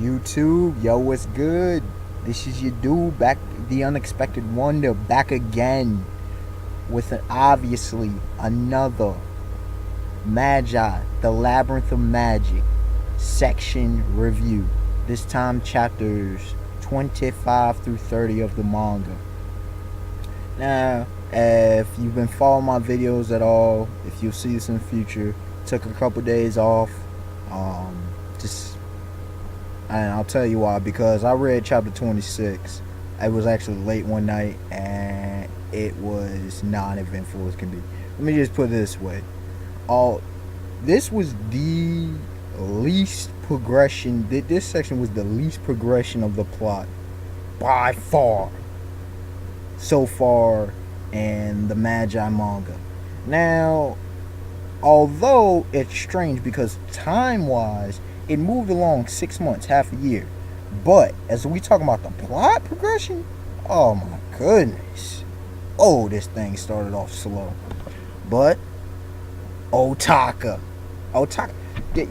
YouTube, yo, what's good? This is your dude back, the unexpected wonder, back again with obviously another Magi, the Labyrinth of Magic section review. This time, chapters 25 through 30 of the manga. Now, if you've been following my videos at all, if you'll see this in the future, took a couple days off. And I'll tell you why, because I read chapter 26. It was actually late one night and it was non-eventful as can be. Let me just put it this way. This was the least progression. This section was the least progression of the plot by far so far in the Magi manga. Now, although it's strange because time-wise, it moved along 6 months, half a year. But as we talk about the plot progression, oh my goodness. Oh, this thing started off slow. But Otaka,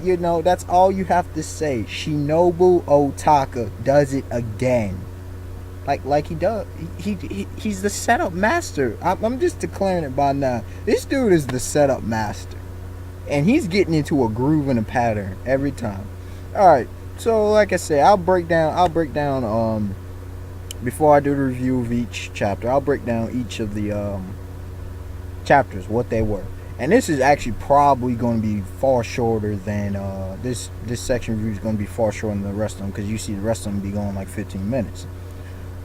you know, that's all you have to say. Shinobu Otaka does it again. Like he does. He's the setup master. I'm just declaring it by now. This dude is the setup master. And he's getting into a groove and a pattern every time. Alright, so like I said, I'll break down before I do the review of each chapter, I'll break down each of the chapters, what they were. And this is actually probably going to be far shorter than this section review is going to be far shorter than the rest of them, because you see the rest of them be going like 15 minutes.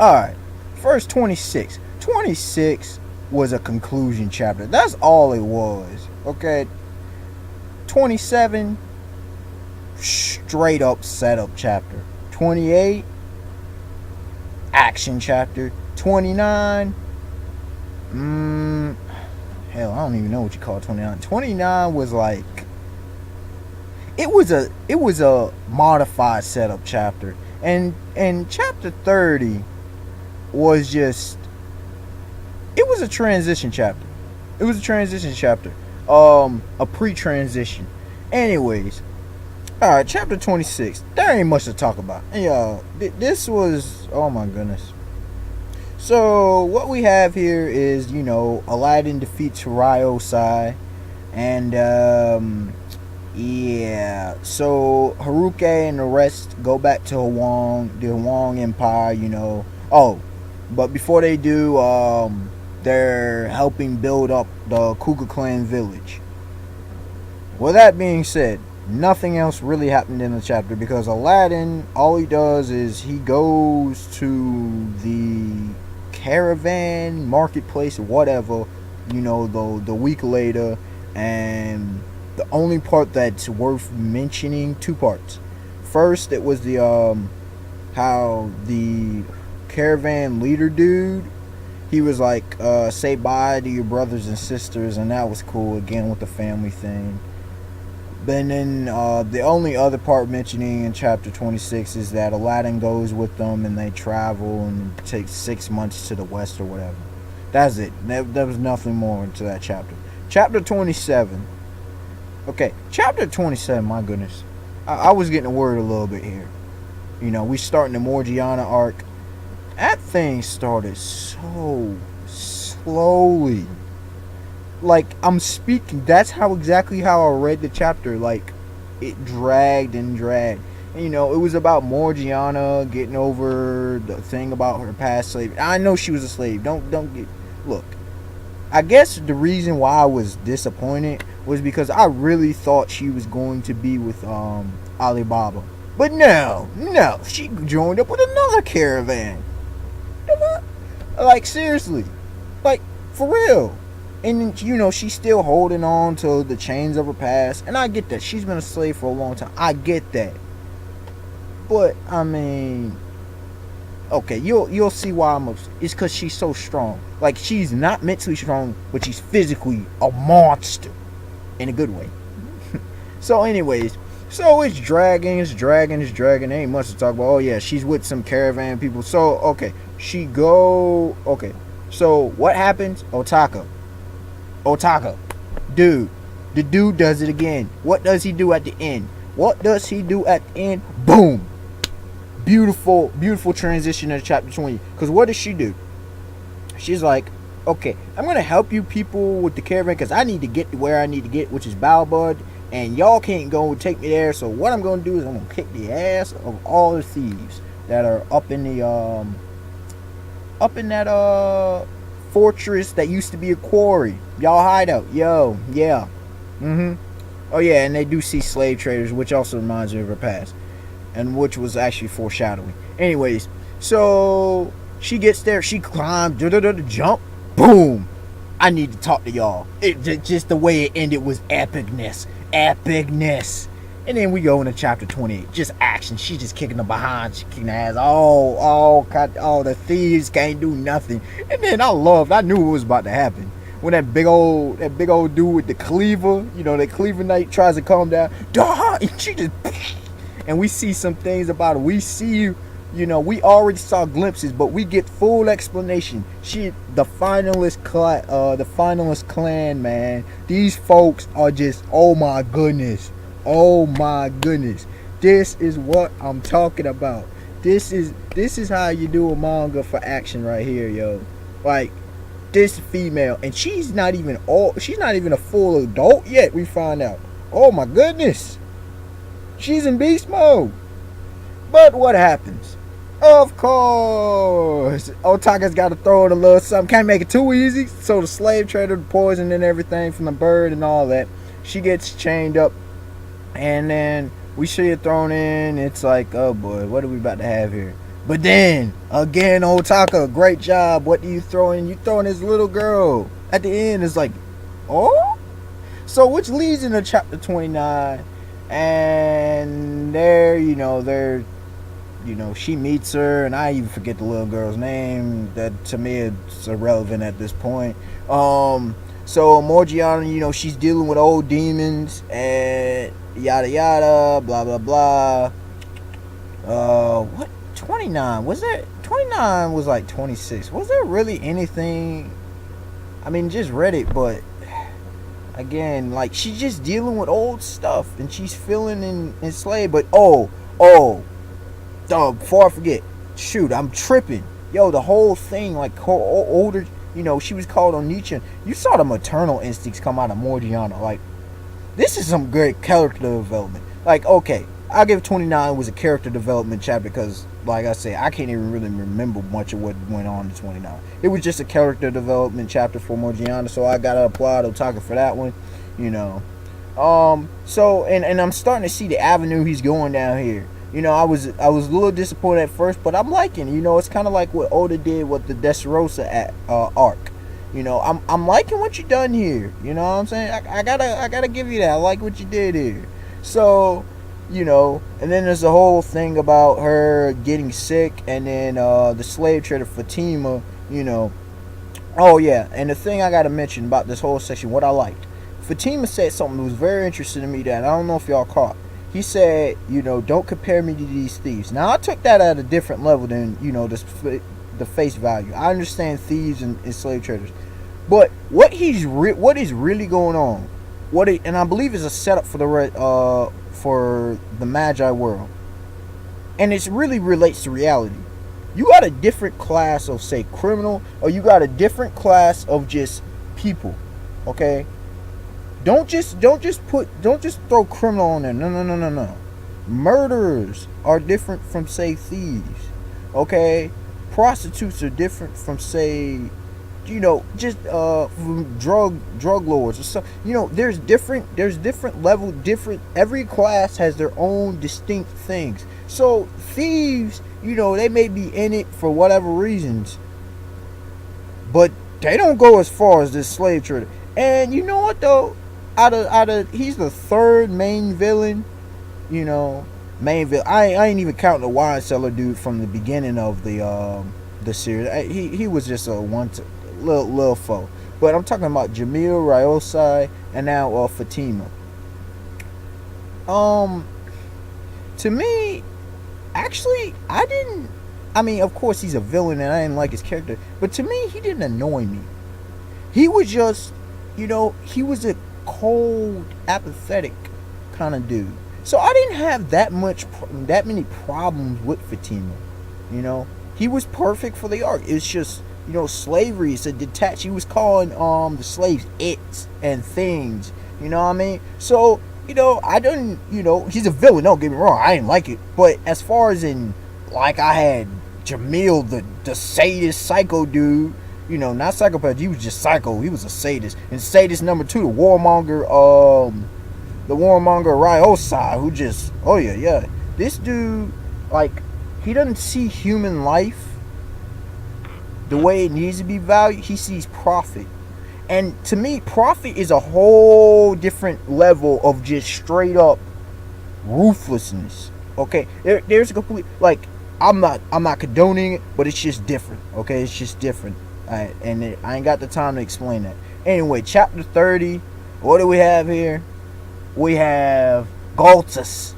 Alright, first 26. 26 was a conclusion chapter. That's all it was. Okay. 27, straight up setup chapter. 28, action chapter. 29, hell, I don't even know what you call 29. 29 was like, it was a modified setup chapter. And chapter 30 was just, it was a transition chapter. A pre-transition. Anyways, alright, chapter 26. There ain't much to talk about. Yeah, this was, oh my goodness. So what we have here is, you know, Aladdin defeats Ryosai, and yeah, so Haruka and the rest go back to the Hwang Empire, you know. Oh, but before they do, they're helping build up the Kuga Clan village. With that being said, nothing else really happened in the chapter, because Aladdin, all he does is he goes to the caravan marketplace or whatever, you know, the week later, and the only part that's worth mentioning, two parts. First, it was the how the caravan leader dude, he was like, say bye to your brothers and sisters, and that was cool, again with the family thing. But then the only other part mentioning in chapter 26 is that Aladdin goes with them and they travel and it takes 6 months to the west or whatever. That's it. There was nothing more into that chapter. Chapter 27. Okay, chapter 27, my goodness. I was getting worried a little bit here. You know, we starting the Morgiana arc. That thing started so slowly. Like, I'm speaking, that's exactly how I read the chapter. Like, it dragged and dragged. And, you know, it was about Morgiana getting over the thing about her past slave. I know she was a slave. Don't get, look. I guess the reason why I was disappointed was because I really thought she was going to be with Alibaba. But no, she joined up with another caravan. Like, seriously. Like, for real. And, you know, she's still holding on to the chains of her past. And I get that. She's been a slave for a long time. I get that. But, I mean, okay, you'll see why I'm upset. It's because she's so strong. Like, she's not mentally strong, but she's physically a monster. In a good way. So, anyways, so it's dragging. There ain't much to talk about. Oh, yeah, she's with some caravan people. So, okay, okay. So, what happens? Otaka. Dude. The dude does it again. What does he do at the end? Boom. beautiful transition to chapter 20. Because what does she do? She's like, okay, I'm gonna help you people with the caravan because I need to get to where I need to get, which is Balbud, and y'all can't go and take me there. So what I'm gonna do is I'm gonna kick the ass of all the thieves that are up in that fortress that used to be a quarry. Y'all hideout, yo, yeah, Oh yeah, and they do see slave traders, which also reminds me of her past, and which was actually foreshadowing. Anyways, so she gets there, she climbs, jump, boom. I need to talk to y'all. Just the way it ended was epicness. And then we go into chapter 28, just action. She just kicking them behind, she kicking the ass. Oh, the thieves can't do nothing. And then I knew what was about to happen. When that big old dude with the cleaver, that cleaver knight tries to calm down, and she just, and we see some things about it. We see, we already saw glimpses, but we get full explanation. The finalist clan, man. These folks are just, oh my goodness. This is what I'm talking about. This is how you do a manga for action right here, yo. Like, this female, and she's not even a full adult yet, we find out. Oh my goodness. She's in beast mode. But what happens? Of course, Otaka's got to throw in a little something. Can't make it too easy. So the slave trader, the poison and everything from the bird and all that, she gets chained up, and then we see it thrown in. It's like, oh boy, what are we about to have here? But then, again, Otaka, great job. What do you throw in? You throw in this little girl. At the end, it's like, oh? So, which leads into chapter 29. And there, she meets her. And I even forget the little girl's name. That, to me, it's irrelevant at this point. So, Morgiana, she's dealing with old demons. And yada, yada, blah, blah, blah. What? 29 was there? 29 was like 26. Was there really anything? I mean, just read it, but again, like, she's just dealing with old stuff and she's feeling enslaved. But before I forget, shoot, I'm tripping. Yo, the whole thing, like, older, she was called Onicha. You saw the maternal instincts come out of Morgiana. Like, this is some great character development. Like, okay, I'll give 29 was a character development chapter because, like I say, I can't even really remember much of what went on in 29. It was just a character development chapter for Morgiana, so I gotta applaud Otaka for that one, So, and I'm starting to see the avenue he's going down here. I was a little disappointed at first, but I'm liking it. It's kind of like what Oda did with the Dressrosa arc. I'm liking what you done here. You know what I'm saying? I gotta give you that. I like what you did here. So, and then there's the whole thing about her getting sick, and then the slave trader Fatima, Oh yeah, and the thing I gotta mention about this whole section, what I liked, Fatima said something that was very interesting to me that I don't know if y'all caught. He said, don't compare me to these thieves. Now I took that at a different level than the face value. I understand thieves and slave traders, but what is really going on? And I believe is a setup for the Magi world, and it really relates to reality. You got a different class of, say, criminal, or you got a different class of just people. Okay, don't just throw criminal on there. No. Murderers are different from, say, thieves. Okay, prostitutes are different from, say, just drug lords or something. There's different level, every class has their own distinct things. So thieves, they may be in it for whatever reasons, but they don't go as far as this slave trader. And you know what though? Out of he's the third main villain. I ain't even counting the wine cellar dude from the beginning of the series. He was just a little foe. But I'm talking about Jamil, Ryosai, and now Fatima. To me, actually, of course he's a villain and I didn't like his character, but to me, he didn't annoy me. He was just, he was a cold, apathetic kind of dude. So I didn't have that many problems with Fatima. You know, he was perfect for the arc. It's just, slavery is a detached. He was calling the slaves its and things. You know what I mean? So, I didn't, he's a villain. Don't get me wrong. I didn't like it. But as far as in, like, I had Jamil, the sadist psycho dude. Not psychopath. He was just psycho. He was a sadist. And sadist number 2, the warmonger Ryosai, who just, oh yeah. This dude, like, he doesn't see human life the way it needs to be valued. He sees profit. And to me, profit is a whole different level of just straight up ruthlessness. Okay, there's a complete, like, I'm not condoning it, but it's just different. Okay, it's just different. Alright, and I ain't got the time to explain that. Anyway, chapter 30. What do we have here? We have Goltus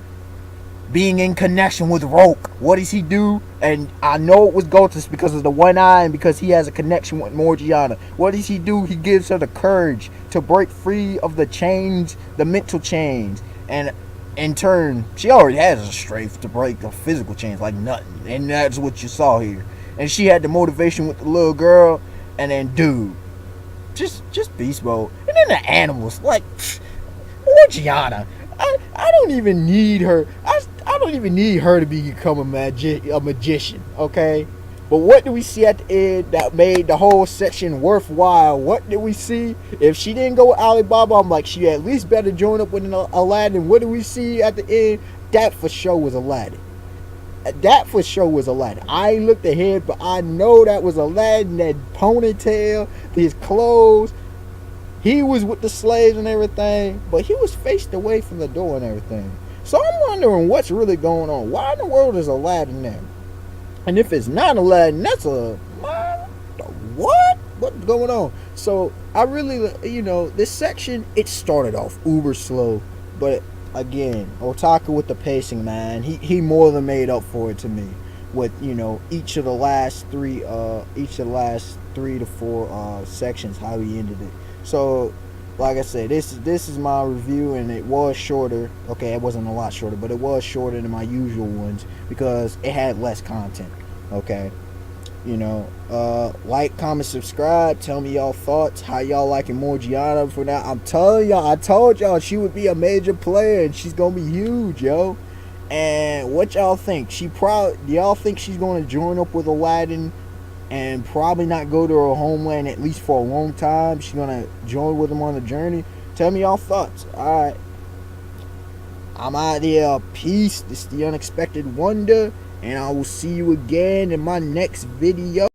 being in connection with Roke. What does he do? And I know it was Goltus because of the one eye and because he has a connection with Morgiana. What does he do? He gives her the courage to break free of the chains, the mental chains. And in turn, she already has the strength to break the physical chains like nothing. And that's what you saw here. And she had the motivation with the little girl. And then, dude, just beast mode. And then the animals, like, Morgiana. I don't even need her. I don't even need her to become a magician, okay? But what do we see at the end that made the whole section worthwhile? What did we see? If she didn't go with Alibaba, I'm like, she at least better join up with Aladdin. What do we see at the end? That for sure was Aladdin. I ain't looked ahead, but I know that was Aladdin. That ponytail, his clothes. He was with the slaves and everything, but he was faced away from the door and everything. So I'm wondering what's really going on. Why in the world is Aladdin there? And if it's not Aladdin, that's what? What's going on? So I really, this section, it started off uber slow, but again, Otaka with the pacing, man, he more than made up for it to me with, each of the last 3 to 4 sections, how he ended it. So, like I said, this is my review, and it was shorter. Okay, it wasn't a lot shorter, but it was shorter than my usual ones because it had less content. Okay, like, comment, subscribe. Tell me y'all thoughts. How y'all liking Morgiana for now? I'm telling y'all, I told y'all she would be a major player, and she's gonna be huge, yo. And what y'all think? Do y'all think she's gonna join up with Aladdin? And probably not go to her homeland at least for a long time. She's gonna join with him on the journey. Tell me y'all thoughts. Alright, I'm out here. Peace. This is the Unexpected Wonder, and I will see you again in my next video.